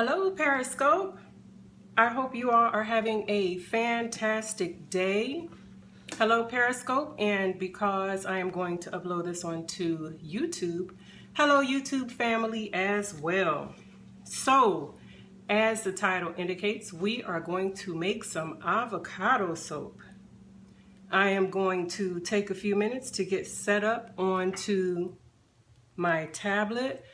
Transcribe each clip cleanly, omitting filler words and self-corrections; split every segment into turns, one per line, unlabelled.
Hello, Periscope. I hope you all are having a fantastic day. Hello, Periscope, and because I am going to upload this onto YouTube, hello, YouTube family as well. So, as the title indicates, we are going to make some avocado soap. I am going to take a few minutes to get set up onto my tablet.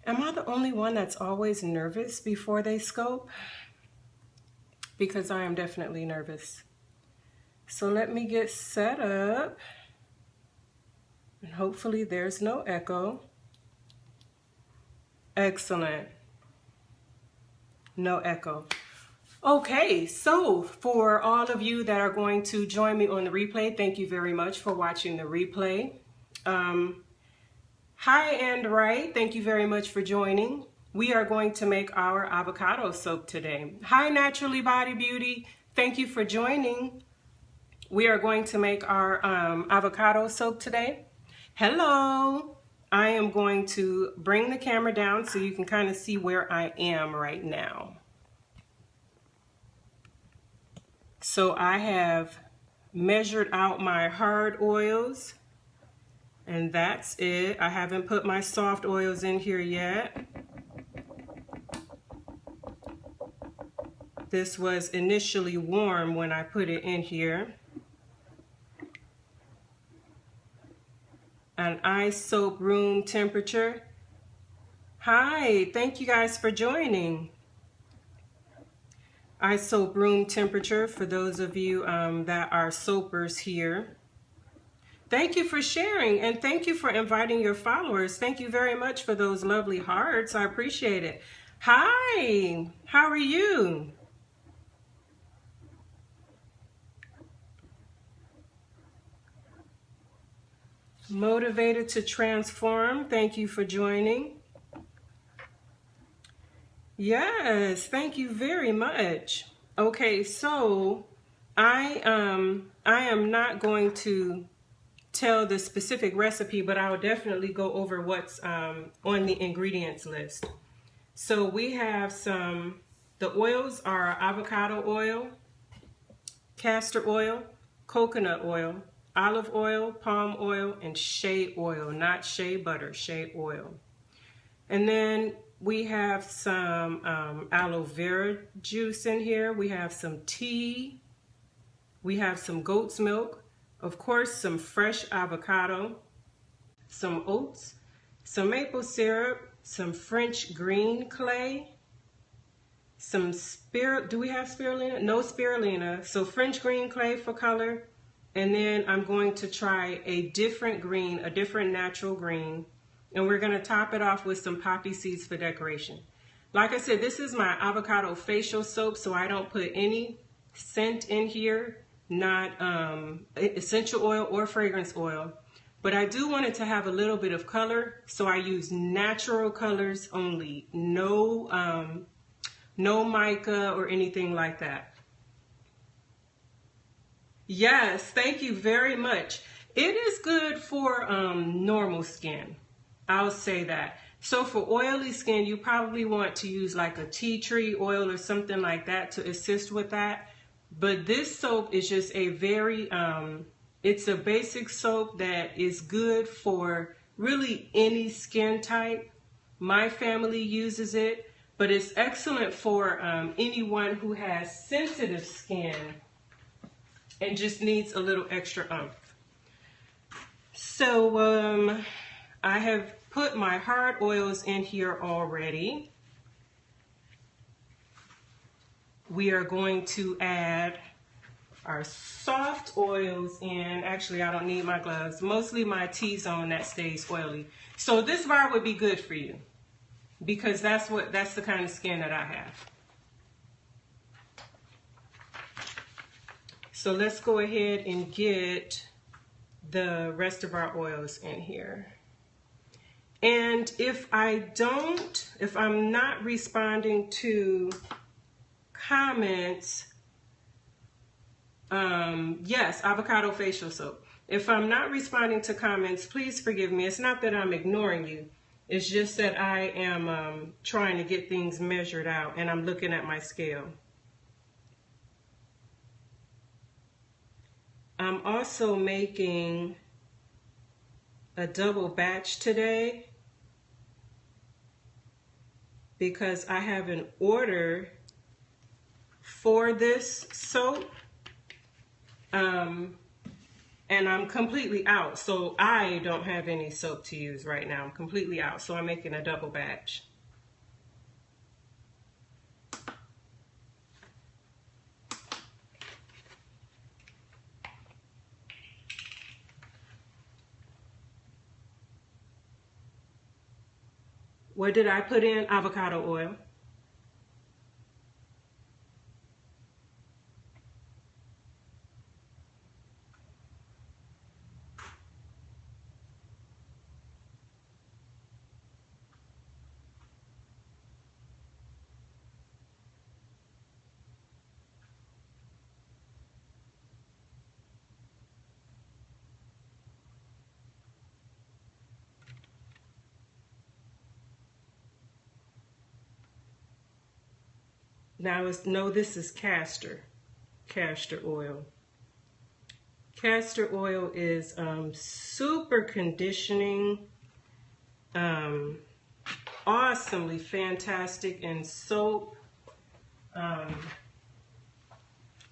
Am I the only one that's always nervous before they scope? Because I am definitely nervous. So let me get set up. And hopefully there's no echo. Excellent. No echo. Okay, so for all of you that are going to join me on the replay, thank you very much for watching the replay. Hi and right, thank you very much for joining. We are going to make our avocado soap today. Hi Naturally Body Beauty, thank you for joining. We are going to make our avocado soap today. Hello, I am going to bring the camera down so you can kind of see where I am right now. So I have measured out my hard oils. And that's it. I haven't put my soft oils in here yet. This was initially warm when I put it in here. An ice soap room temperature. Hi, thank you guys for joining. Ice soap room temperature for those of you that are soapers here. Thank you for sharing and thank you for inviting your followers. Thank you very much for those lovely hearts. I appreciate it. Hi, how are you? Motivated to transform. Thank you for joining. Yes, thank you very much. Okay, so I am not going to tell the specific recipe, but I'll definitely go over what's on the ingredients list. So we have the oils are avocado oil, castor oil, coconut oil, olive oil, palm oil, and shea oil, not shea butter, shea oil. And then we have some aloe vera juice in here. We have some tea. We have some goat's milk. Of course, some fresh avocado, some oats, some maple syrup, some French green clay, some do we have spirulina? No spirulina. So French green clay for color. And then I'm going to try a different green, a different natural green. And we're going to top it off with some poppy seeds for decoration. Like I said, this is my avocado facial soap, so I don't put any scent in here. Not essential oil or fragrance oil, but I do want it to have a little bit of color, so I use natural colors only, no mica or anything like that. Yes, thank you very much. It is good for normal skin, I'll say that. So for oily skin, you probably want to use like a tea tree oil or something like that to assist with that. But this soap is just a very, it's a basic soap that is good for really any skin type. My family uses it, but it's excellent for anyone who has sensitive skin and just needs a little extra oomph. So I have put my hard oils in here already. We are going to add our soft oils in. Actually, I don't need my gloves. Mostly my T-zone that stays oily. So this bar would be good for you because that's the kind of skin that I have. So let's go ahead and get the rest of our oils in here. And if I'm not responding to comments, yes, avocado facial soap. If I'm not responding to comments, please forgive me. It's not that I'm ignoring you. It's just that I am trying to get things measured out, and I'm looking at my scale. I'm also making a double batch today because I have an order for this soap, and I'm completely out, so I don't have any soap to use right now. I'm completely out, so I'm making a double batch. What did I put in? Avocado oil. Now this is castor oil. Castor oil is super conditioning, awesomely fantastic in soap.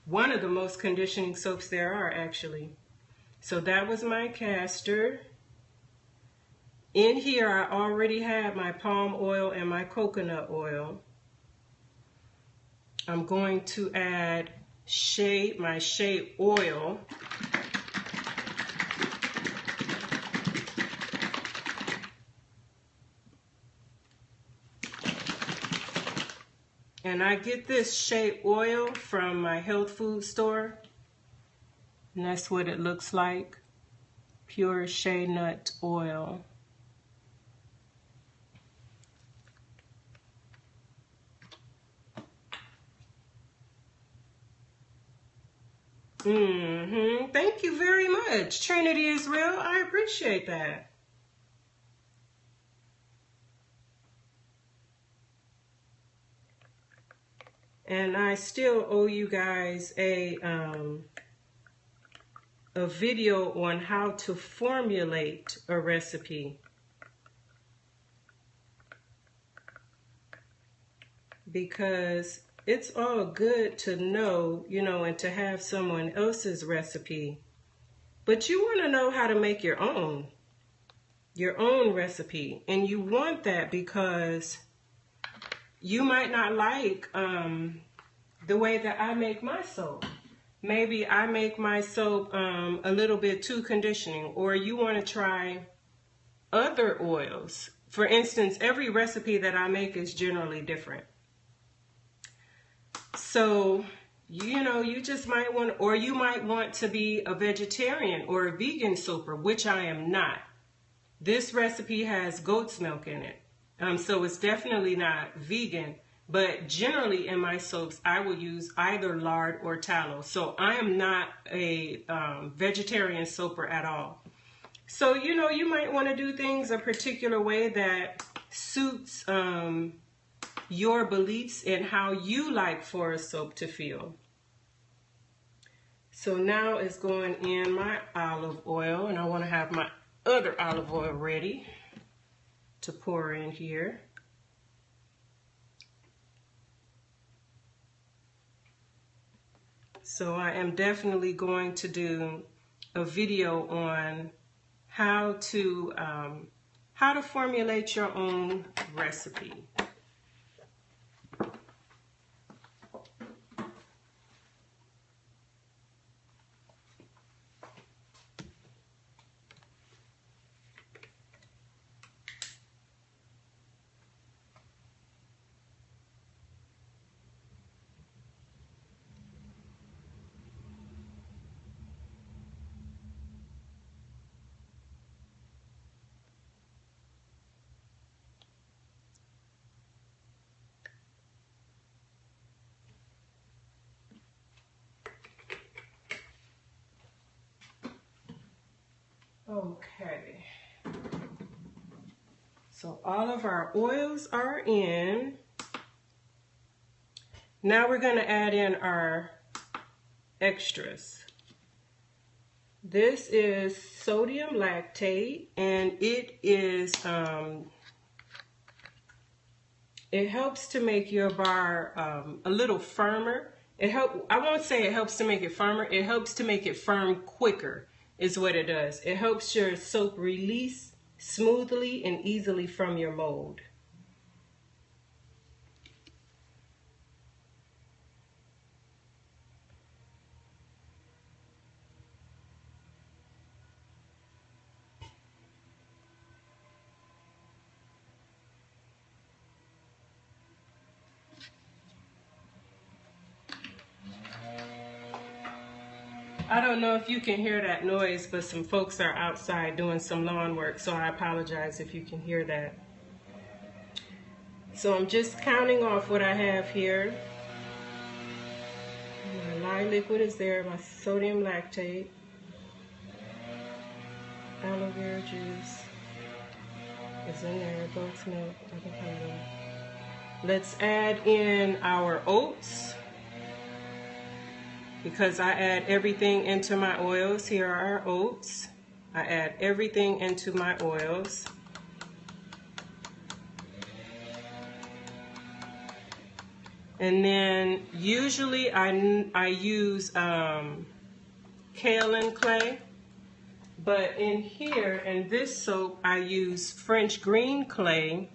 One of the most conditioning soaps there are, actually. So that was my castor. In here I already had my palm oil and my coconut oil. I'm going to add my shea oil. And I get this shea oil from my health food store. And that's what it looks like. Pure shea nut oil. Thank you very much, Trinity Israel. I appreciate that. And I still owe you guys a video on how to formulate a recipe. Because it's all good to know, and to have someone else's recipe. But you want to know how to make your own recipe. And you want that because you might not like the way that I make my soap. Maybe I make my soap a little bit too conditioning, or you want to try other oils. For instance, every recipe that I make is generally different. So, you just might want, or you might want to be a vegetarian or a vegan soaper, which I am not. This recipe has goat's milk in it. So it's definitely not vegan, but generally in my soaps, I will use either lard or tallow. So I am not a vegetarian soaper at all. So, you might want to do things a particular way that suits your beliefs and how you like for a soap to feel. So now it's going in my olive oil, and I want to have my other olive oil ready to pour in here. So I am definitely going to do a video on how to formulate your own recipe. Okay, So all of our oils are in. Now we're going to add in our extras. This is sodium lactate, and it is it helps to make your bar a little firmer. I won't say it helps to make it firmer. It helps to make it firm quicker is what it does. It helps your soap release smoothly and easily from your mold. I don't know if you can hear that noise, but some folks are outside doing some lawn work, so I apologize if you can hear that. So I'm just counting off what I have here. My lye liquid is there, my sodium lactate, aloe vera juice is in there, goat's milk, avocado. Let's add in our oats, because I add everything into my oils. Here are our oats. I add everything into my oils. And then usually I use kaolin clay, but in here, in this soap, I use French green clay,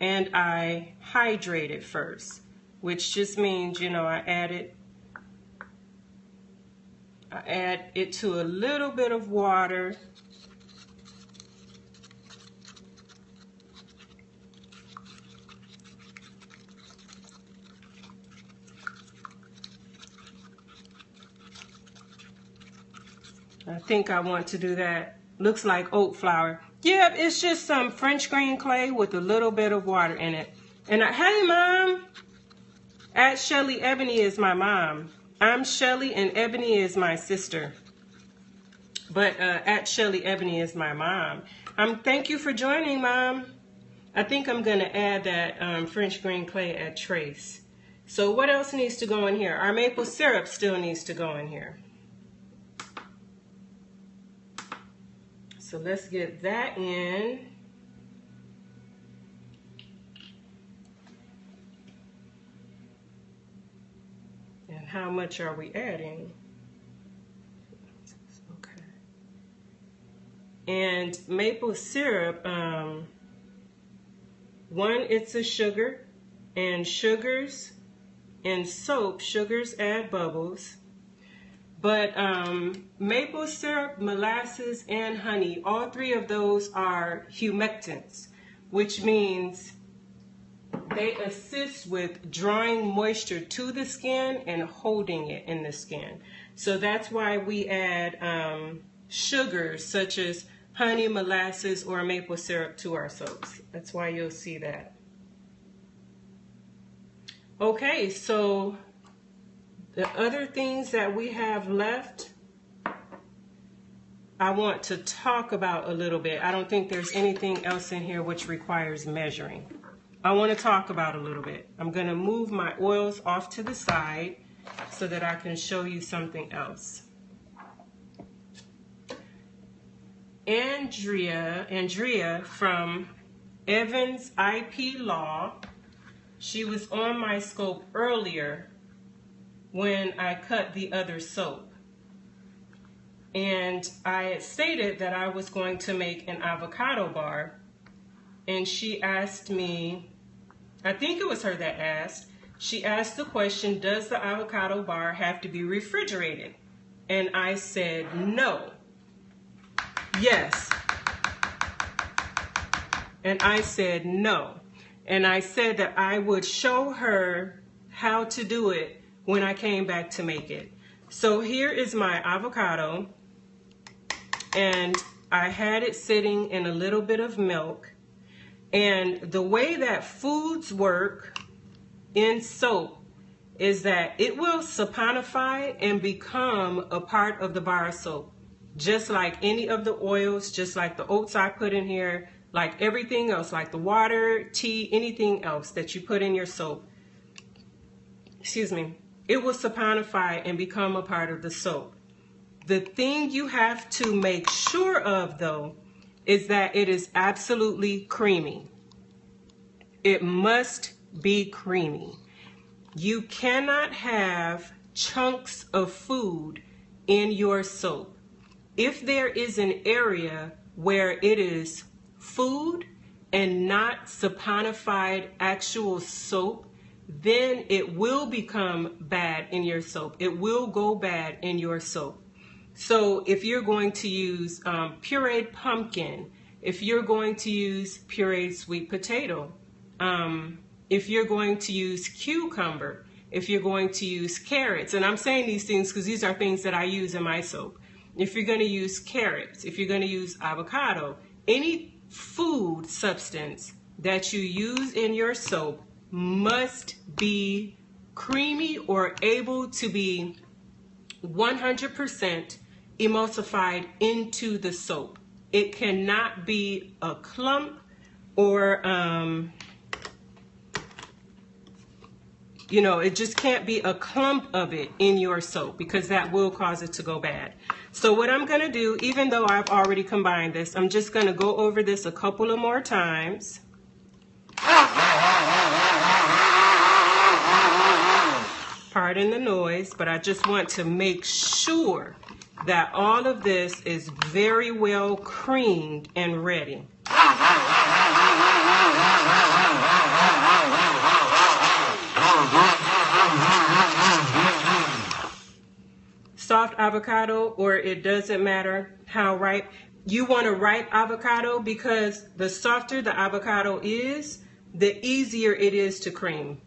and I hydrate it first, which just means, you know, I add it to a little bit of water. I think I want to do that. Looks like oat flour. Yep, it's just some French green clay with a little bit of water in it. And hey, Mom! At Shelly Ebony is my mom. I'm Shelly and Ebony is my sister. But at Shelly Ebony is my mom. Thank you for joining, Mom. I think I'm going to add that French green clay at trace. So what else needs to go in here? Our maple syrup still needs to go in here. So let's get that in. And how much are we adding? Okay. And maple syrup, one, it's a sugar, and sugars in soap, sugars add bubbles. But maple syrup, molasses, and honey, all three of those are humectants, which means they assist with drawing moisture to the skin and holding it in the skin. So that's why we add sugars such as honey, molasses, or maple syrup to our soaps. That's why you'll see that. Okay, so the other things that we have left, I want to talk about a little bit. I don't think there's anything else in here which requires measuring. I want to talk about a little bit. I'm going to move my oils off to the side so that I can show you something else. Andrea from Evans IP Law, she was on my scope earlier when I cut the other soap. And I had stated that I was going to make an avocado bar. And she asked me, I think it was her that asked, she asked the question, does the avocado bar have to be refrigerated? And I said no. Yes. And I said no. And I said that I would show her how to do it when I came back to make it. So here is my avocado, and I had it sitting in a little bit of milk. And the way that foods work in soap is that it will saponify and become a part of the bar of soap. Just like any of the oils, just like the oats I put in here, like everything else, like the water, tea, anything else that you put in your soap, excuse me, it will saponify and become a part of the soap. The thing you have to make sure of, though, is that it is absolutely creamy. It must be creamy. You cannot have chunks of food in your soap. If there is an area where it is food and not saponified actual soap, then it will become bad in your soap. It will go bad in your soap. So if you're going to use pureed pumpkin, if you're going to use pureed sweet potato, if you're going to use cucumber, if you're going to use carrots, and I'm saying these things because these are things that I use in my soap. If you're going to use carrots, if you're going to use avocado, any food substance that you use in your soap must be creamy or able to be 100% emulsified into the soap. It cannot be a clump or, it just can't be a clump of it in your soap because that will cause it to go bad. So what I'm going to do, even though I've already combined this, I'm just going to go over this a couple of more times. Pardon the noise, but I just want to make sure that all of this is very well creamed and ready. Soft avocado, or it doesn't matter how ripe. You want a ripe avocado because the softer the avocado is, the easier it is to cream.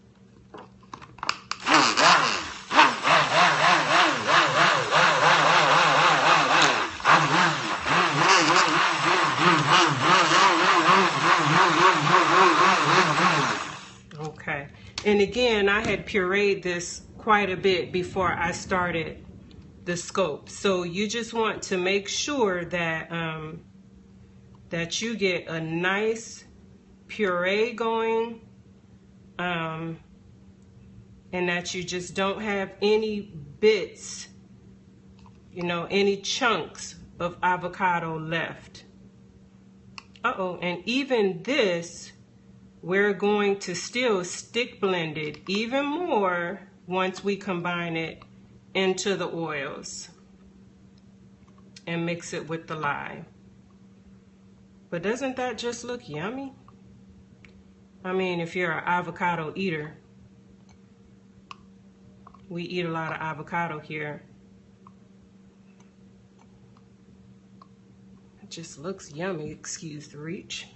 Okay, and again, I had pureed this quite a bit before I started the scope. So you just want to make sure that that you get a nice puree going, and that you just don't have any bits, any chunks of avocado left. And even this, we're going to still stick blend it even more once we combine it into the oils and mix it with the lye. But doesn't that just look yummy? I mean, if you're an avocado eater, we eat a lot of avocado here. It just looks yummy, excuse the reach.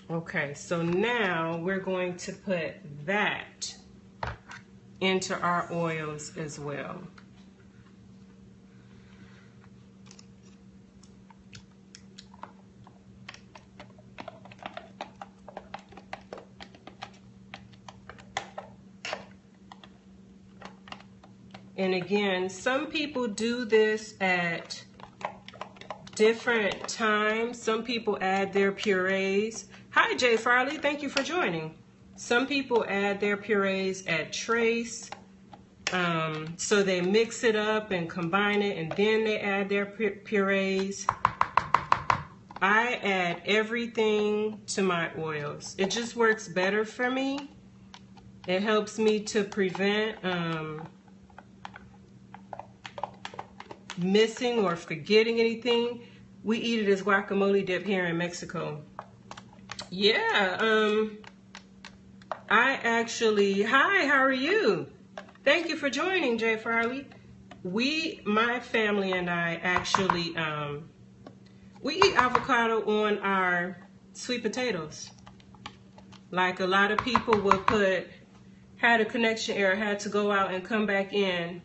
Okay, so now we're going to put that into our oils as well. And again, some people do this at different times. Some people add their purees. Hi, Jay Farley. Thank you for joining. Some people add their purees at trace. So they mix it up and combine it, and then they add their purees. I add everything to my oils. It just works better for me. It helps me to prevent missing or forgetting anything. We eat it as guacamole dip here in Mexico. Yeah, I actually, hi, how are you? Thank you for joining, Jay Farley. My family and I actually, we eat avocado on our sweet potatoes. Like a lot of people would had a connection error, had to go out and come back in.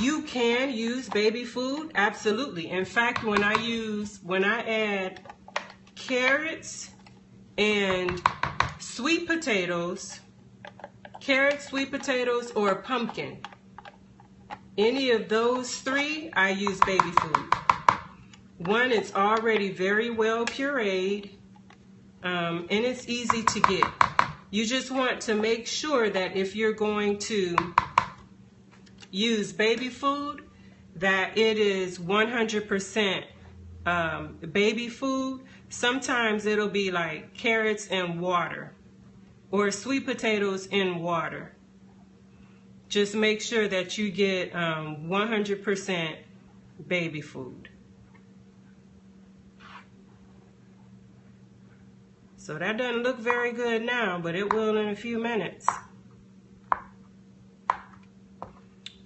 You can use baby food, absolutely. In fact, when I add carrots and Sweet potatoes, carrots, sweet potatoes, or pumpkin. Any of those three, I use baby food. One, it's already very well pureed, and it's easy to get. You just want to make sure that if you're going to use baby food, that it is 100% baby food. Sometimes it'll be like carrots and water or sweet potatoes in water. Just make sure that you get 100% baby food. So that doesn't look very good now, but it will in a few minutes.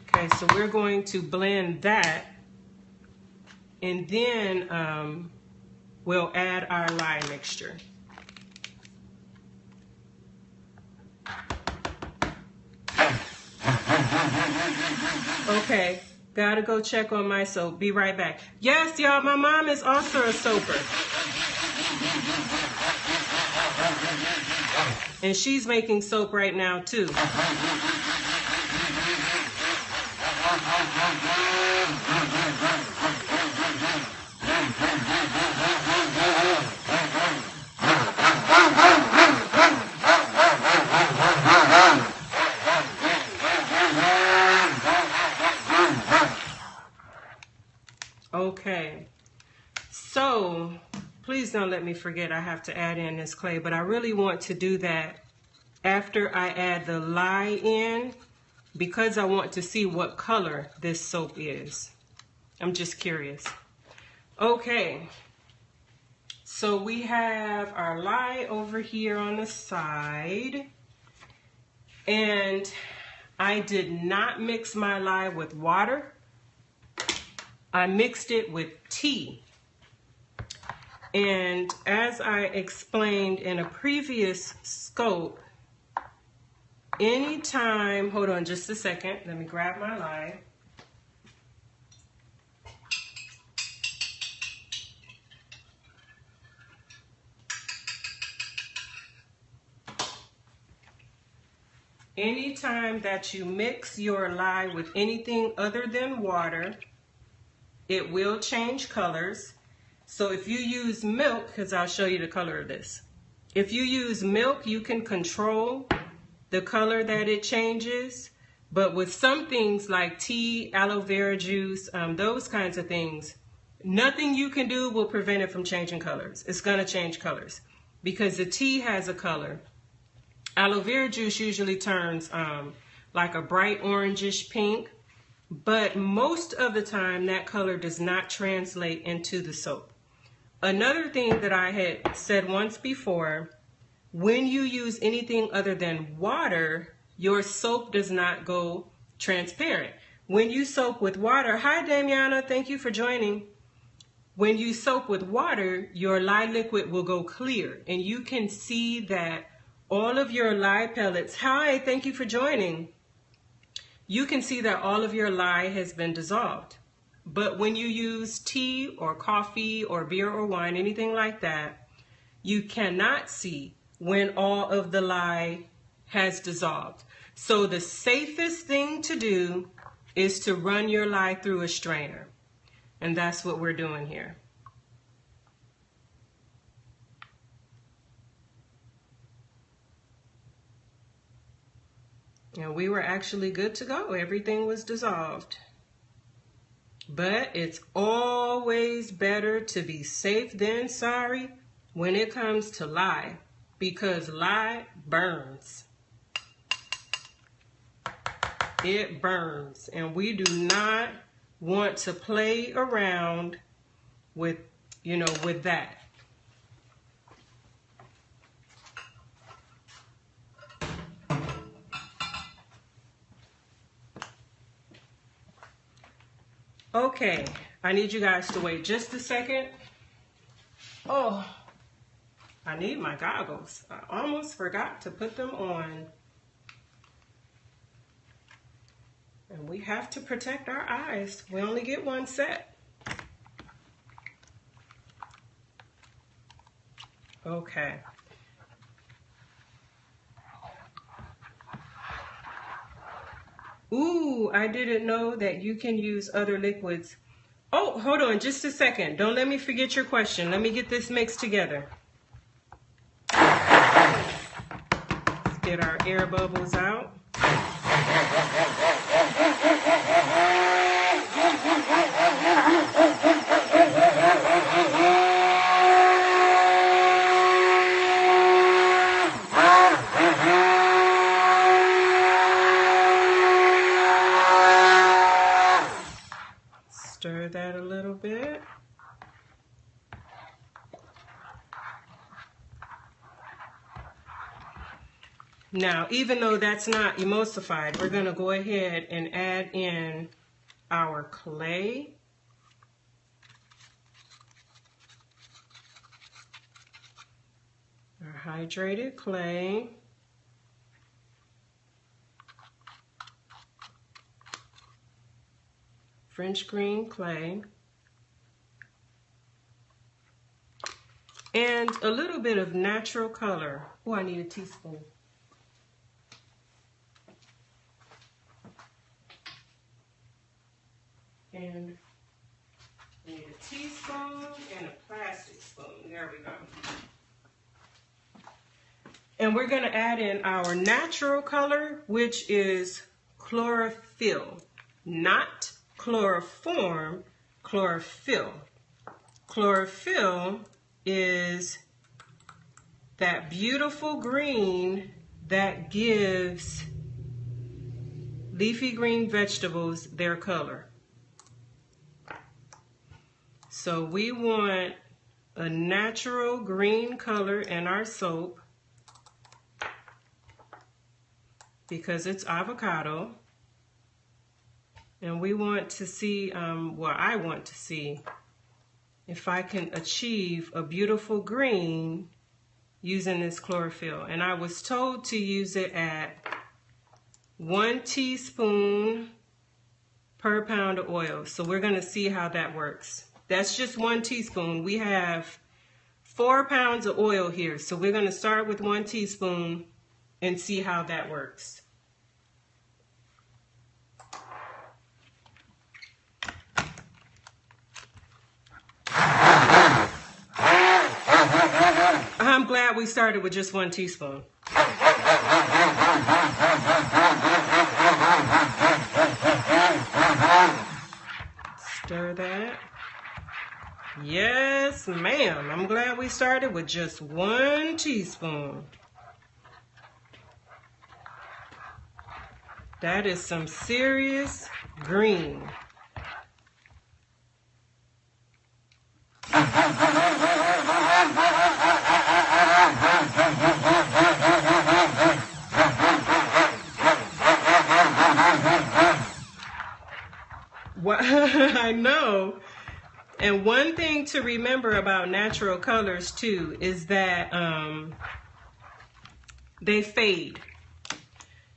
Okay, so we're going to blend that, and then we'll add our lye mixture. Okay, gotta go check on my soap. Be right back. Yes, y'all, my mom is also a soaper. And she's making soap right now too. Okay, so please don't let me forget I have to add in this clay, but I really want to do that after I add the lye in, because I want to see what color this soap is. I'm just curious. Okay, so we have our lye over here on the side, and I did not mix my lye with water. I mixed it with tea. And as I explained in a previous scope, anytime, hold on just a second, let me grab my lye. Anytime that you mix your lye with anything other than water, it will change colors. So if you use milk, because I'll show you the color of this. If you use milk, you can control the color that it changes. But with some things like tea, aloe vera juice, those kinds of things, nothing you can do will prevent it from changing colors. It's going to change colors because the tea has a color. Aloe vera juice usually turns like a bright orangish pink, but most of the time that color does not translate into the soap. Another thing that I had said once before, when you use anything other than water, your soap does not go transparent. When you soap with water, hi Damiana, thank you for joining. When you soap with water, your lye liquid will go clear, and you can see that all of your lye pellets, hi, thank you for joining. You can see that all of your lye has been dissolved. But when you use tea or coffee or beer or wine, anything like that, you cannot see when all of the lye has dissolved. So the safest thing to do is to run your lye through a strainer. And that's what we're doing here. And we were actually good to go. Everything was dissolved. But it's always better to be safe than sorry when it comes to lye, because lye burns. It burns, and we do not want to play around with, with that. Okay, I need you guys to wait just a second. Oh, I need my goggles. I almost forgot to put them on. And we have to protect our eyes. We only get one set. Okay. Ooh, I didn't know that you can use other liquids. Oh, hold on just a second. Don't let me forget your question. Let me get this mixed together. Let's get our air bubbles out. Stir that a little bit. Now, even though that's not emulsified, we're going to go ahead and add in our clay. Our hydrated clay. French green clay. And a little bit of natural color. Oh, I need a teaspoon. And I need a teaspoon and a plastic spoon. There we go. And we're going to add in our natural color, which is chlorophyll, not chloroform, chlorophyll. Chlorophyll is that beautiful green that gives leafy green vegetables their color. So we want a natural green color in our soap because it's avocado. And we want to see, well, I want to see if I can achieve a beautiful green using this chlorophyll. And I was told to use it at 1 teaspoon per pound of oil. So we're going to see how that works. That's just 1 teaspoon. We have 4 pounds of oil here. So we're going to start with 1 teaspoon and see how that works. I'm glad we started with just 1 teaspoon. Stir that. Yes, ma'am. I'm glad we started with just 1 teaspoon. That is some serious green. I know. And one thing to remember about natural colors too is that they fade.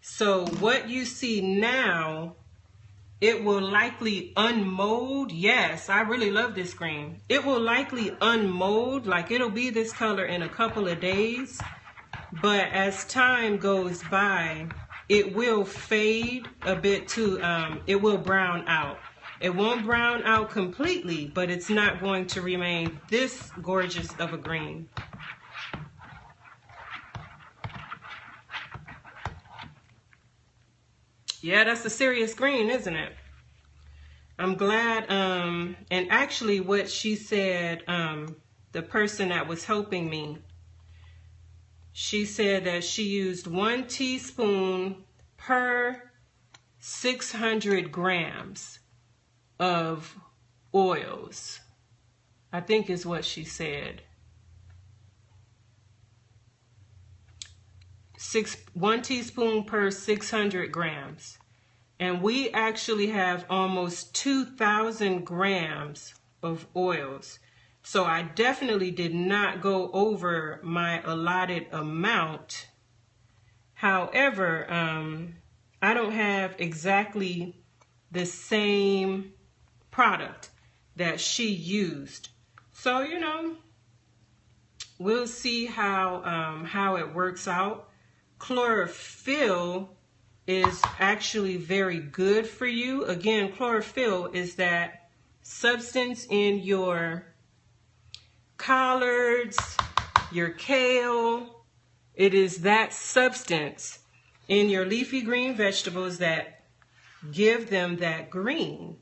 So what you see now, it will likely unmold. Yes, I really love this green. It will likely unmold, like it'll be this color in a couple of days. But as time goes by, it will fade a bit too. It will brown out. It won't brown out completely, but it's not going to remain this gorgeous of a green. Yeah, that's a serious green, isn't it? I'm glad, and actually what she said, the person that was helping me, she said that she used 1 teaspoon per 600 grams of oils. I think is what she said. 1 teaspoon per 600 grams. And we actually have almost 2,000 grams of oils. So I definitely did not go over my allotted amount. However, I don't have exactly the same product that she used. So, you know, we'll see how it works out. Chlorophyll is actually very good for you. Again, chlorophyll is that substance in your collards, your kale. It is that substance in your leafy green vegetables that give them that green.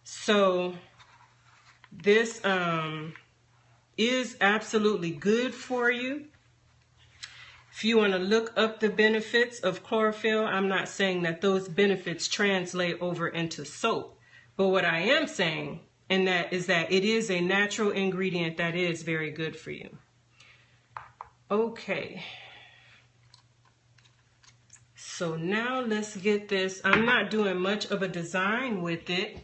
So this is absolutely good for you. If you want to look up the benefits of chlorophyll, I'm not saying that those benefits translate over into soap. But what I am saying is that it is a natural ingredient that is very good for you. Okay. So now let's get this. I'm not doing much of a design with it.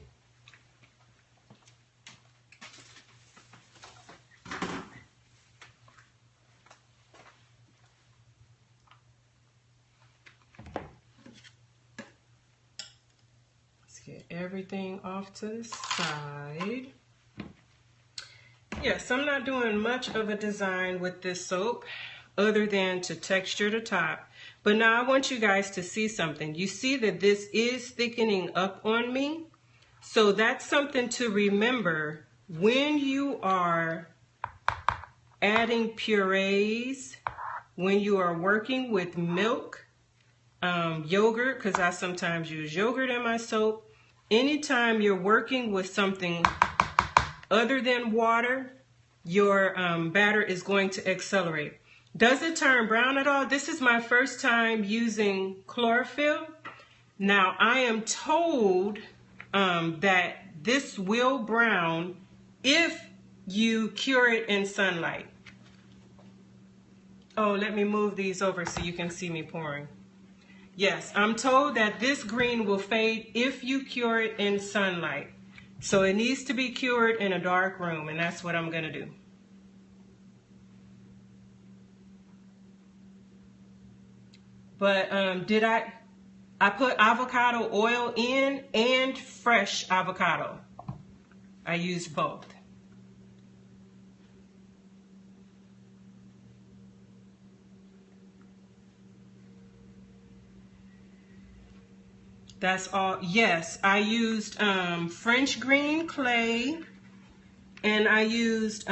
Get everything off to the side. Yes, I'm not doing much of a design with this soap other than to texture the top. But now I want you guys to see something. You see that this is thickening up on me. So that's something to remember when you are adding purees, when you are working with milk, yogurt, because I sometimes use yogurt in my soap. Anytime you're working with something other than water, your batter is going to accelerate. Does it turn brown at all? This is my first time using chlorophyll. Now, I am told that this will brown if you cure it in sunlight. Oh, let me move these over so you can see me pouring. Yes, I'm told that this green will fade if you cure it in sunlight. So it needs to be cured in a dark room, and that's what I'm going to do. But I put avocado oil in and fresh avocado. I used both. That's all. Yes, I used French green clay, and I used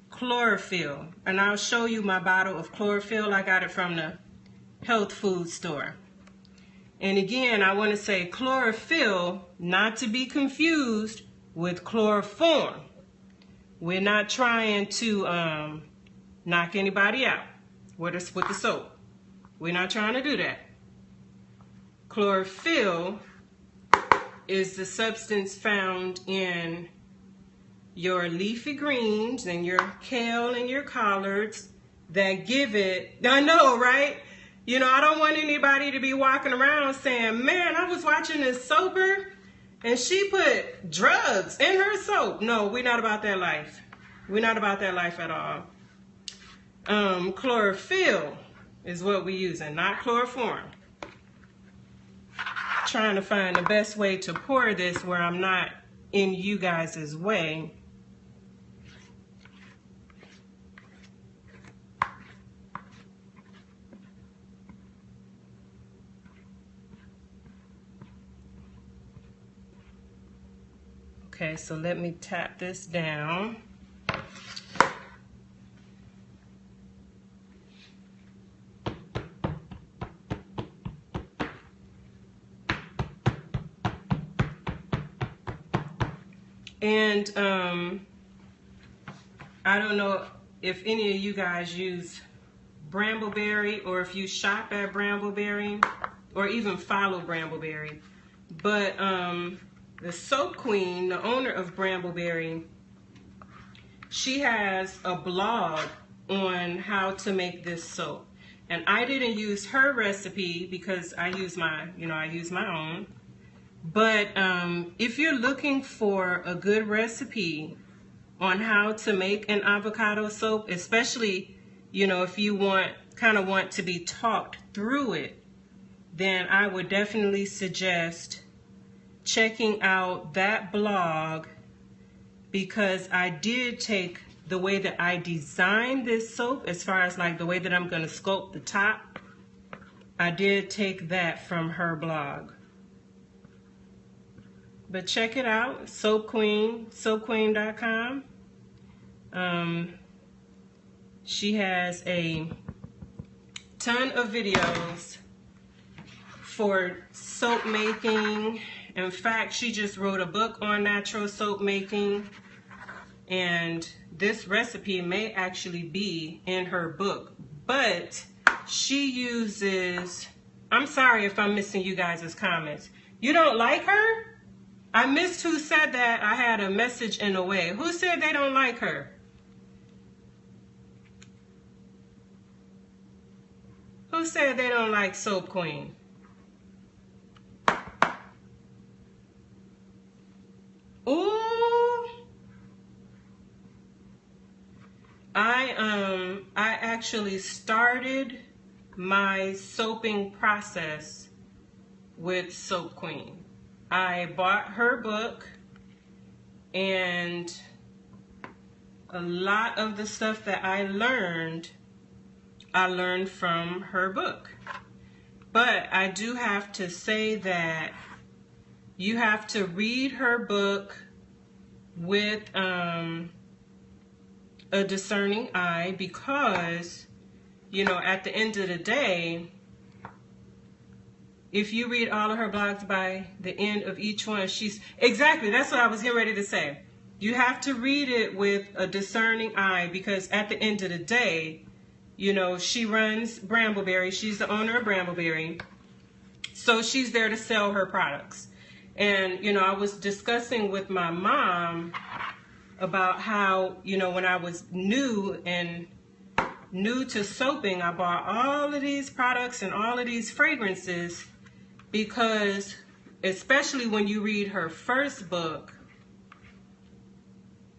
chlorophyll. And I'll show you my bottle of chlorophyll. I got it from the health food store. And again, I want to say chlorophyll, not to be confused with chloroform. We're not trying to knock anybody out with the soap. We're not trying to do that. Chlorophyll is the substance found in your leafy greens and your kale and your collards that give it, I know, right? You know, I don't want anybody to be walking around saying, man, I was watching this soaper and she put drugs in her soap. No, we're not about that life. We're not about that life at all. Chlorophyll is what we're using, not chloroform. Trying to find the best way to pour this where I'm not in you guys' way. Okay, so let me tap this down. And I don't know if any of you guys use Brambleberry or if you shop at Brambleberry or even follow Brambleberry. But the soap queen, the owner of Brambleberry, she has a blog on how to make this soap. And I didn't use her recipe because I use my own. But if you're looking for a good recipe on how to make an avocado soap, especially, you know, if you want to be talked through it, then I would definitely suggest checking out that blog, because I did take the way that I designed this soap as far as like the way that I'm going to sculpt the top. I did take that from her blog. But check it out, Soap Queen, soapqueen.com. She has a ton of videos for soap making. In fact, she just wrote a book on natural soap making, and this recipe may actually be in her book. But she uses, I'm sorry if I'm missing you guys' comments. You don't like her? I missed who said that. I had a message in a way. Who said they don't like her? Who said they don't like Soap Queen? Ooh. I actually started my soaping process with Soap Queen. I bought her book, and a lot of the stuff that I learned from her book. But I do have to say that you have to read her book with a discerning eye, because, you know, at the end of the day, if you read all of her blogs, by the end of each one, exactly, that's what I was getting ready to say. You have to read it with a discerning eye, because at the end of the day, you know, she runs Brambleberry. She's the owner of Brambleberry. So she's there to sell her products. And, you know, I was discussing with my mom about how, you know, when I was new to soaping, I bought all of these products and all of these fragrances, because especially when you read her first book,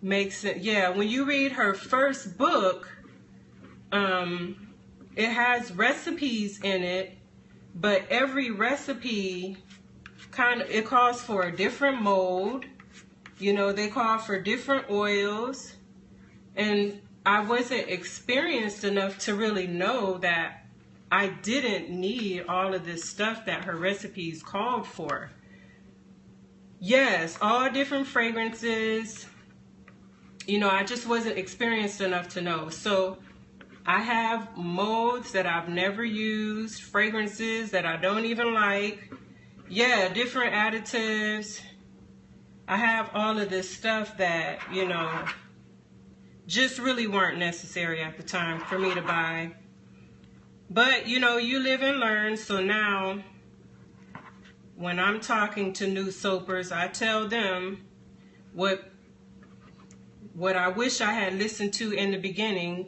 makes it, yeah, when you read her first book, it has recipes in it, but every recipe it calls for a different mold. You know, they call for different oils, and I wasn't experienced enough to really know that I didn't need all of this stuff that her recipes called for. Yes, all different fragrances. You know, I just wasn't experienced enough to know. So I have molds that I've never used, fragrances that I don't even like. Yeah, different additives. I have all of this stuff that, you know, just really weren't necessary at the time for me to buy. But, you know, you live and learn. So now, when I'm talking to new soapers, I tell them what I wish I had listened to in the beginning.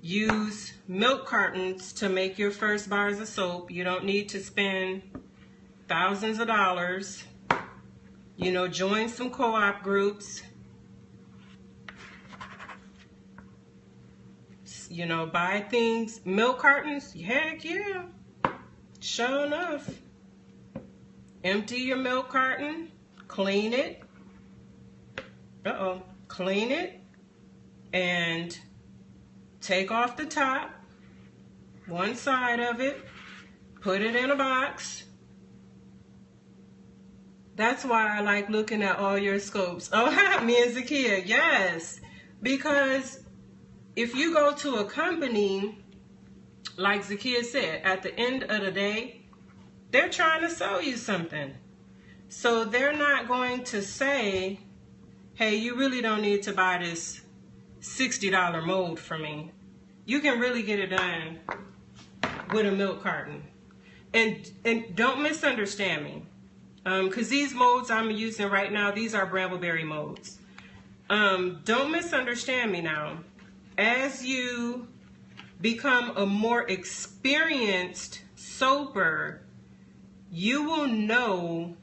Use milk cartons to make your first bars of soap. You don't need to spend thousands of dollars. You know, join some co-op groups. You know, buy things. Milk cartons, heck yeah. Sure enough. Empty your milk carton. Clean it. Clean it. And take off the top. One side of it. Put it in a box. That's why I like looking at all your scopes. Oh, me and Zakia, yes. Because if you go to a company, like Zakia said, at the end of the day, they're trying to sell you something. So they're not going to say, hey, you really don't need to buy this $60 mold from me. You can really get it done with a milk carton. And don't misunderstand me. Because these molds I'm using right now, these are Brambleberry molds. Don't misunderstand me now. As you become a more experienced soaper, you will know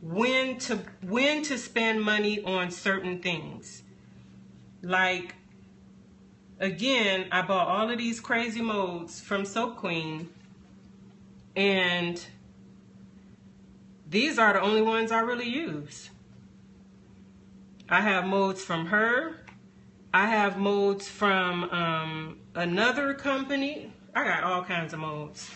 when to spend money on certain things. Like, again, I bought all of these crazy molds from Soap Queen, and these are the only ones I really use. I have molds from her. I have molds from another company. I got all kinds of molds.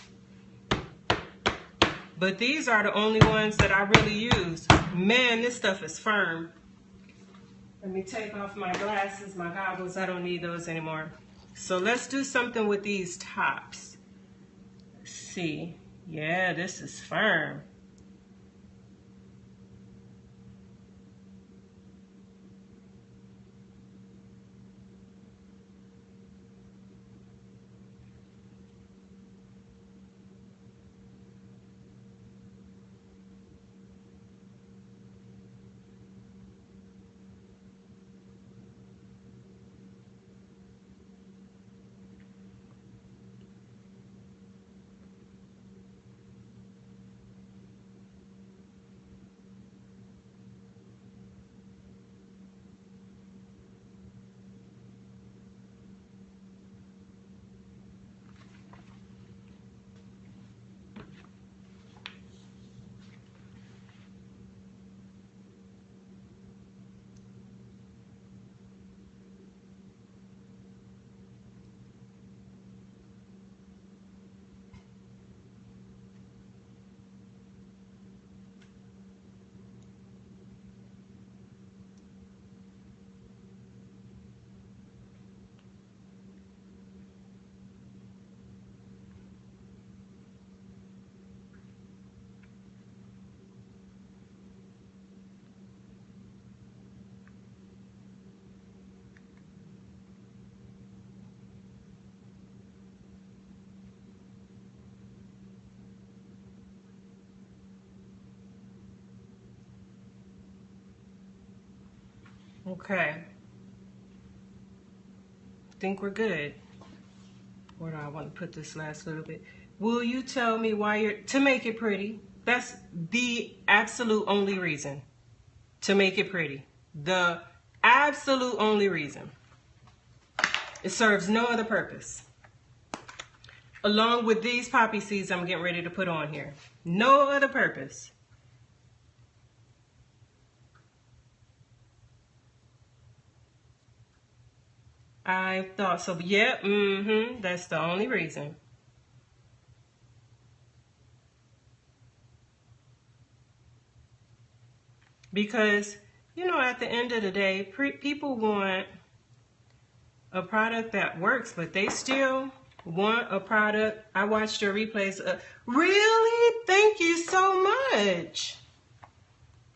but these are the only ones that I really use. Man, this stuff is firm. Let me take off my glasses, my goggles. I don't need those anymore. So let's do something with these tops. Let's see. Yeah, this is firm. Okay. I think we're good. Where do I want to put this last little bit? Will you tell me why you're... To make it pretty. That's the absolute only reason. To make it pretty. The absolute only reason. It serves no other purpose. Along with these poppy seeds I'm getting ready to put on here. No other purpose. I thought so. Yeah, that's the only reason. Because, you know, at the end of the day, people want a product that works, but they still want a product. I watched your replays. Really? Thank you so much.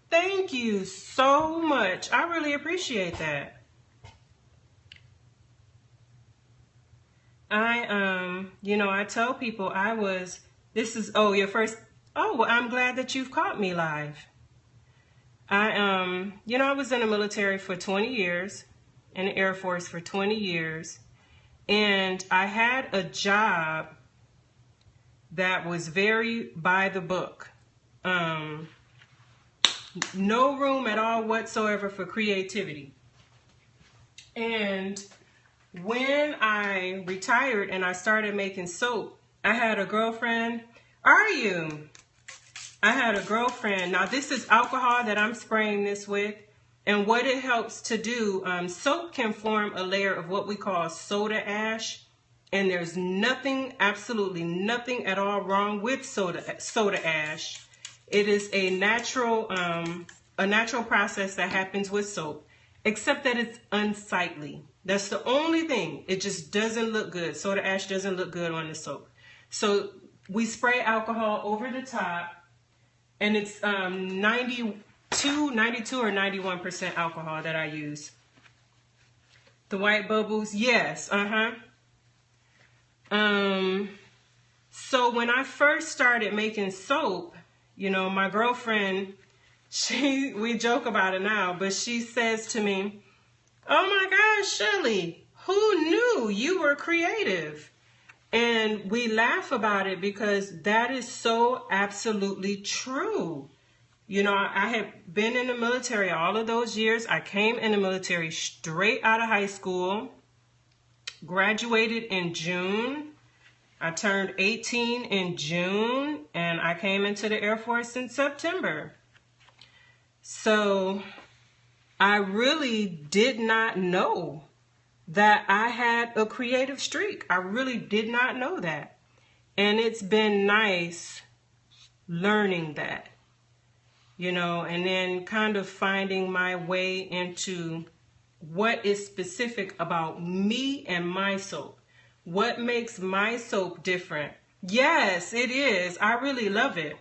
Thank you so much. I really appreciate that. I tell people your first, well, I'm glad that you've caught me live. I was in the military for 20 years, in the Air Force for 20 years, and I had a job that was very by the book. No room at all whatsoever for creativity. And when I retired and I started making soap, I had a girlfriend. I had a girlfriend. Now this is alcohol that I'm spraying this with. And what it helps to do, soap can form a layer of what we call soda ash. And there's nothing, absolutely nothing at all wrong with soda ash. It is a natural process that happens with soap, except that it's unsightly. That's the only thing. It just doesn't look good. Soda ash doesn't look good on the soap. So we spray alcohol over the top, and it's 92 or 91% alcohol that I use. The white bubbles, yes, So when I first started making soap, my girlfriend, we joke about it now, but she says to me, "Oh my gosh, Shelly, who knew you were creative?" And we laugh about it because that is so absolutely true. I had been in the military all of those years. I came in the military straight out of high school, graduated in June. I turned 18 in June, and I came into the Air Force in September. So I really did not know that I had a creative streak. I really did not know that. And it's been nice learning that, you know, and then kind of finding my way into what is specific about me and my soap. What makes my soap different? Yes, it is. I really love it.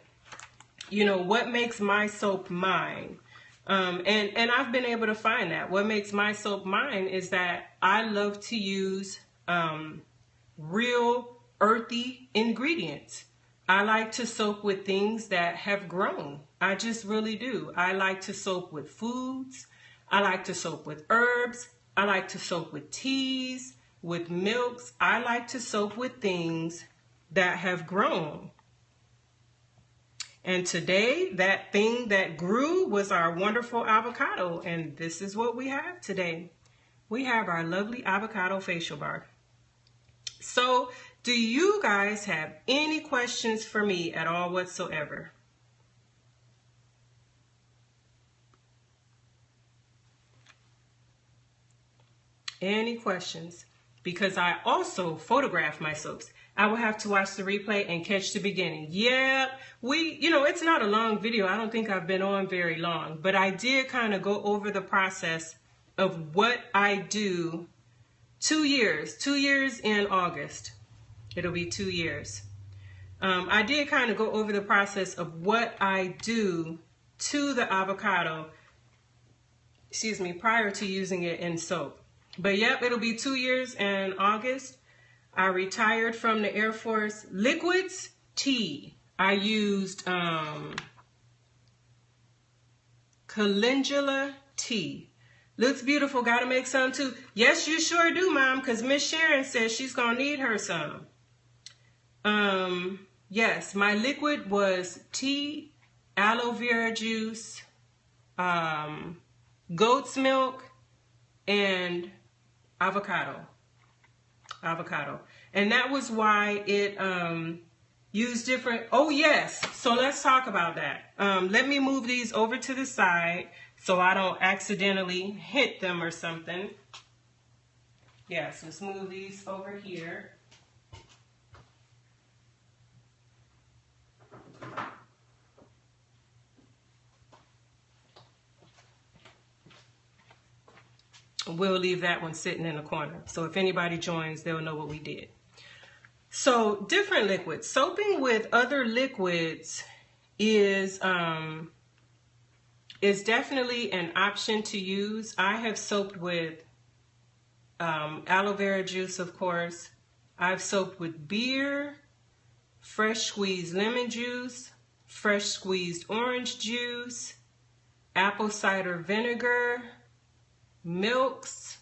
You know, what makes my soap mine? And I've been able to find that. What makes my soap mine is that I love to use real earthy ingredients. I like to soap with things that have grown. I just really do. I like to soap with foods. I like to soap with herbs. I like to soap with teas, with milks. I like to soap with things that have grown. And today, that thing that grew was our wonderful avocado. And this is what we have today. We have our lovely avocado facial bar. So, do you guys have any questions for me at all whatsoever? Any questions? Because I also photograph my soaps. I will have to watch the replay and catch the beginning. Yeah, it's not a long video. I don't think I've been on very long, but I did kind of go over the process of what I do. 2 years in August. It'll be 2 years. I did kind of go over the process of what I do to the avocado, prior to using it in soap. But yep, it'll be 2 years in August. I retired from the Air Force. Liquids, tea. I used calendula tea. Looks beautiful. Got to make some too. Yes, you sure do, Mom, because Miss Sharon says she's going to need her some. Yes, my liquid was tea, aloe vera juice, goat's milk, and avocado. And that was why it used different. Oh, yes. So let's talk about that. Let me move these over to the side so I don't accidentally hit them or something. Yes, let's move these over here. We'll leave that one sitting in the corner. So if anybody joins, they'll know what we did. So different liquids. Soaping with other liquids is definitely an option to use. I have soaped with aloe vera juice, of course. I've soaped with beer, fresh squeezed lemon juice, fresh squeezed orange juice, apple cider vinegar, milks,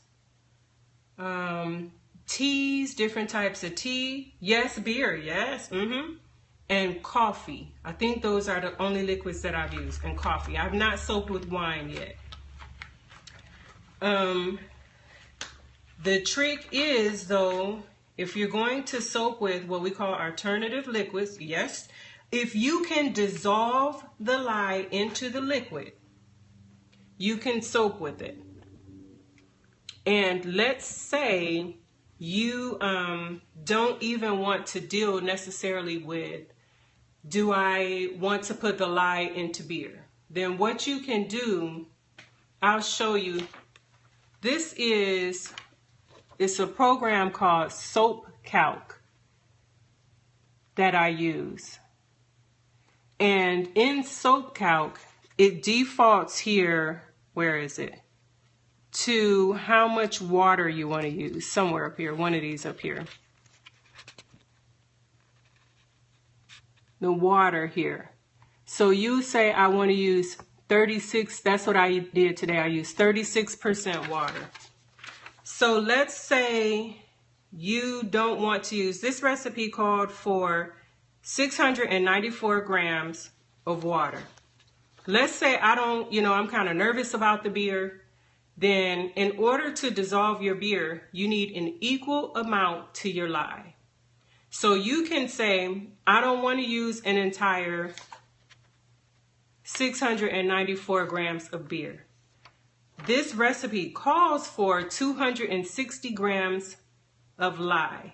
teas, different types of tea. Yes, beer, yes. And coffee. I think those are the only liquids that I've used. And coffee. I've not soaped with wine yet. The trick is, though, if you're going to soap with what we call alternative liquids, yes, if you can dissolve the lye into the liquid, you can soap with it. And let's say you don't even want to deal necessarily with, do I want to put the lye into beer? Then what you can do, I'll show you. It's a program called Calc that I use. And in Calc, it defaults here, where is it? To how much water you want to use. Somewhere up here, one of these up here. The water here. So you say I want to use 36, that's what I did today. I used 36% water. So let's say you don't want to use, this recipe called for 694 grams of water. Let's say I don't, I'm kind of nervous about the beer. Then in order to dissolve your beer, you need an equal amount to your lye. So you can say, I don't want to use an entire 694 grams of beer. This recipe calls for 260 grams of lye.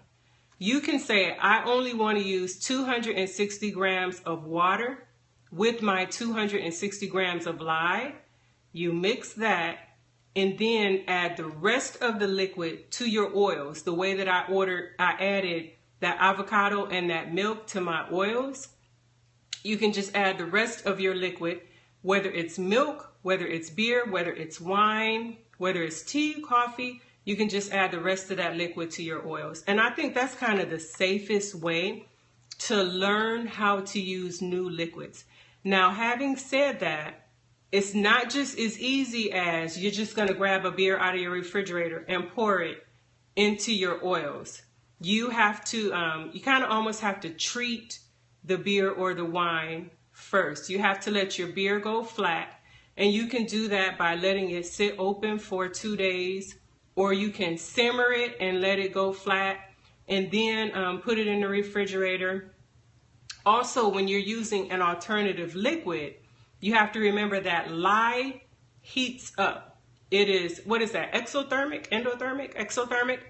you can say, I only want to use 260 grams of water with my 260 grams of lye. You mix that and then add the rest of the liquid to your oils. The way that I added that avocado and that milk to my oils. You can just add the rest of your liquid, whether it's milk, whether it's beer, whether it's wine, whether it's tea, coffee, you can just add the rest of that liquid to your oils. And I think that's kind of the safest way to learn how to use new liquids. Now, having said that, it's not just as easy as you're just going to grab a beer out of your refrigerator and pour it into your oils. You have to, you kind of almost have to treat the beer or the wine first. You have to let your beer go flat, and you can do that by letting it sit open for 2 days, or you can simmer it and let it go flat and then put it in the refrigerator. Also, when you're using an alternative liquid, you have to remember that lye heats up. It is, what is that, exothermic, endothermic, exothermic,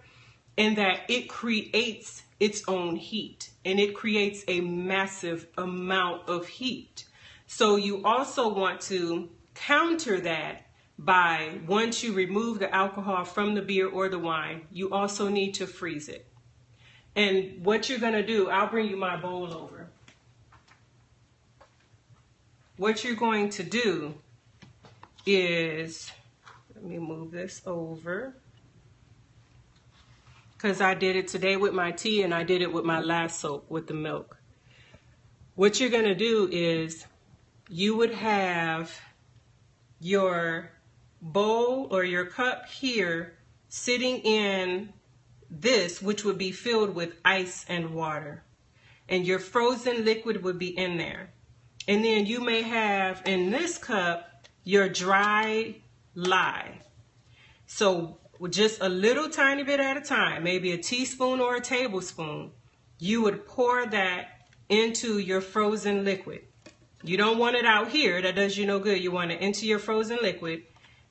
and that it creates its own heat, and it creates a massive amount of heat. So you also want to counter that by, once you remove the alcohol from the beer or the wine, you also need to freeze it. And what you're going to do, I'll bring you my bowl over. What you're going to do is, let me move this over, because I did it today with my tea and I did it with my last soap with the milk. What you're going to do is you would have your bowl or your cup here sitting in this, which would be filled with ice and water. And your frozen liquid would be in there. And then you may have in this cup your dry lye. So with just a little tiny bit at a time, maybe a teaspoon or a tablespoon, you would pour that into your frozen liquid. You don't want it out here, that does you no good. You want it into your frozen liquid,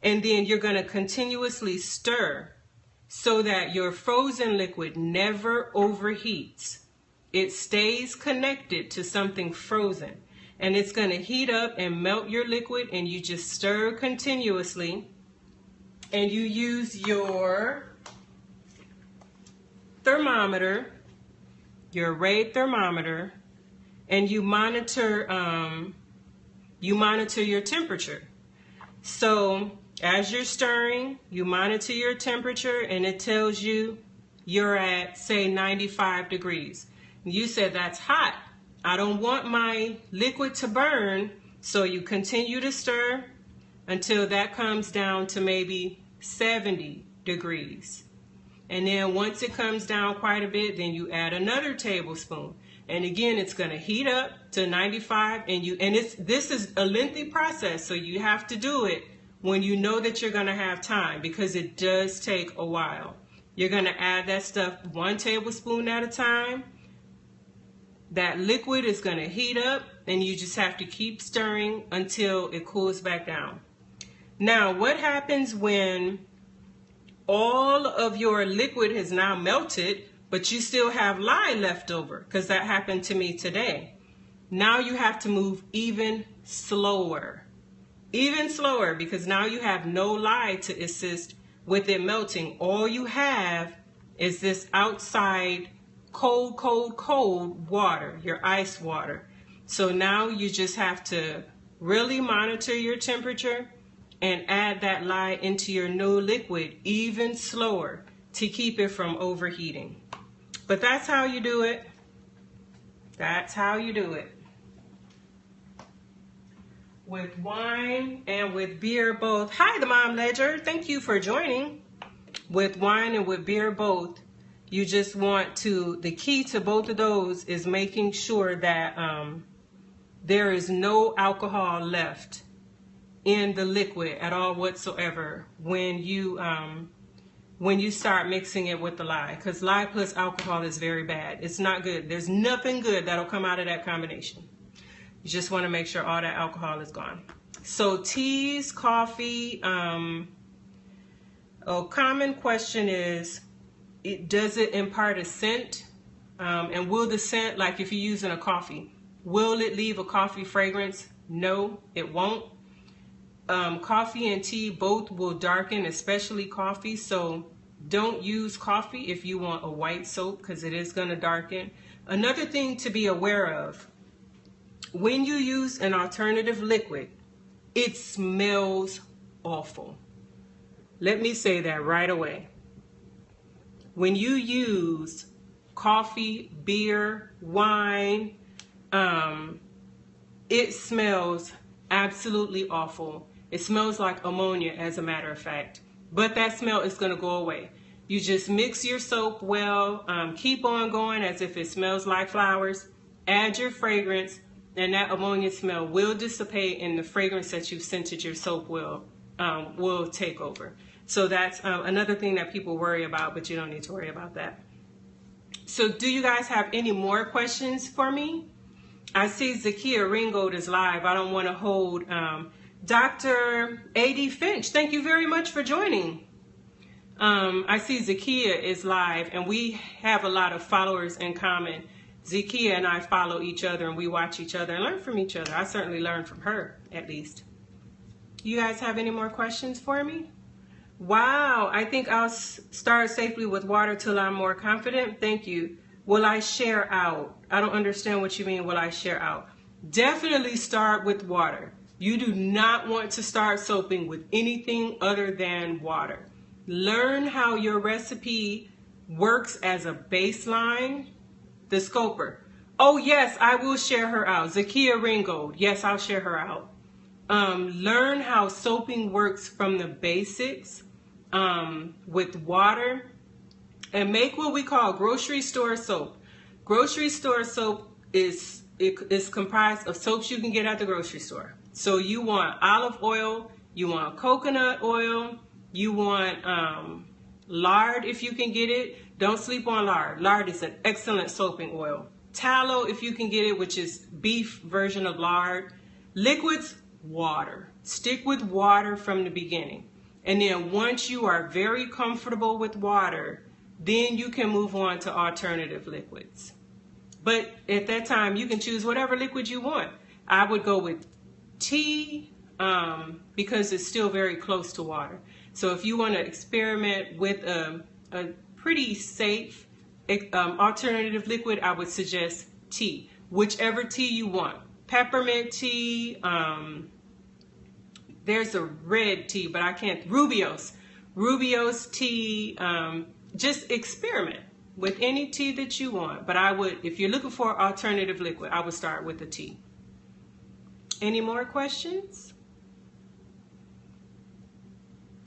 and then you're going to continuously stir so that your frozen liquid never overheats. It stays connected to something frozen, and it's going to heat up and melt your liquid, and you just stir continuously. And you use your thermometer, your Raid thermometer, and you monitor your temperature. So as you're stirring, you monitor your temperature, and it tells you you're at, say, 95 degrees. You said, that's hot. I don't want my liquid to burn. So you continue to stir until that comes down to maybe 70 degrees. And then once it comes down quite a bit, then you add another tablespoon. And again, it's going to heat up to 95, and this is a lengthy process, so you have to do it when you know that you're going to have time, because it does take a while. You're going to add that stuff 1 tablespoon at a time. That liquid is going to heat up, and you just have to keep stirring until it cools back down. Now, what happens when all of your liquid has now melted, but you still have lye left over? Because that happened to me today. Now you have to move even slower, because now you have no lye to assist with it melting. All you have is this outside cold water, your ice water. So now you just have to really monitor your temperature and add that lye into your new liquid even slower to keep it from overheating. But that's how you do it. That's how you do it. With wine and with beer both. Hi, the Mom Ledger. Thank you for joining. With wine and with beer both, you just want to, the key to both of those is making sure that there is no alcohol left in the liquid at all whatsoever when you start mixing it with the lye, because lye plus alcohol is very bad. It's not good. There's nothing good that'll come out of that combination. You just want to make sure all that alcohol is gone. So teas, coffee, a common question is, does it impart a scent And will the scent, like if you're using a coffee, will it leave a coffee fragrance? No, it won't. Coffee and tea both will darken, especially coffee. So don't use coffee if you want a white soap, because it is going to darken. Another thing to be aware of, when you use an alternative liquid, it smells awful. Let me say that right away. When you use coffee, beer, wine, it smells absolutely awful. It smells like ammonia, as a matter of fact. But that smell is going to go away. You just mix your soap well, keep on going as if it smells like flowers, add your fragrance, and that ammonia smell will dissipate, and the fragrance that you've scented your soap will take over. So that's another thing that people worry about, but you don't need to worry about that. So do you guys have any more questions for me? I see Zakia Ringgold is live. I don't want to hold. Dr. A.D. Finch, thank you very much for joining. I see Zakia is live, and we have a lot of followers in common. Zakia and I follow each other, and we watch each other and learn from each other. I certainly learned from her, at least. You guys have any more questions for me? Wow, I think I'll start safely with water till I'm more confident. Thank you. Will I share out? I don't understand what you mean, will I share out? Definitely start with water. You do not want to start soaping with anything other than water. Learn how your recipe works as a baseline. The scoper. Oh yes, I will share her out. Zakia Ringgold. Yes, I'll share her out. Learn how soaping works from the basics with water, and make what we call grocery store soap. Grocery store soap is comprised of soaps you can get at the grocery store. So you want olive oil, you want coconut oil, you want lard if you can get it. Don't sleep on lard. Lard is an excellent soaping oil. Tallow if you can get it, which is beef version of lard. Liquids, water. Stick with water from the beginning. And then once you are very comfortable with water, then you can move on to alternative liquids. But at that time, you can choose whatever liquid you want. I would go with tea because it's still very close to water. So if you want to experiment with a pretty safe alternative liquid, I would suggest tea. Whichever tea you want. Peppermint tea, there's a red tea, but I can't, Rubio's tea, just experiment with any tea that you want. But I would, if you're looking for alternative liquid, I would start with the tea. Any more questions?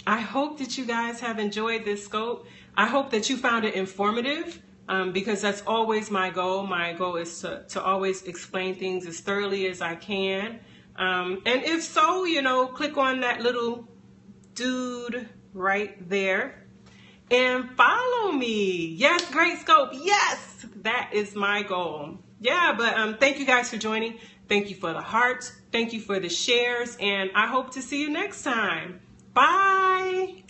I hope that you guys have enjoyed this scope. I hope that you found it informative because that's always my goal. My goal is to always explain things as thoroughly as I can. And if so, you know, click on that little dude right there and follow me. Yes, great scope. Yes, that is my goal. Yeah, but thank you guys for joining. Thank you for the hearts. Thank you for the shares. And I hope to see you next time. Bye.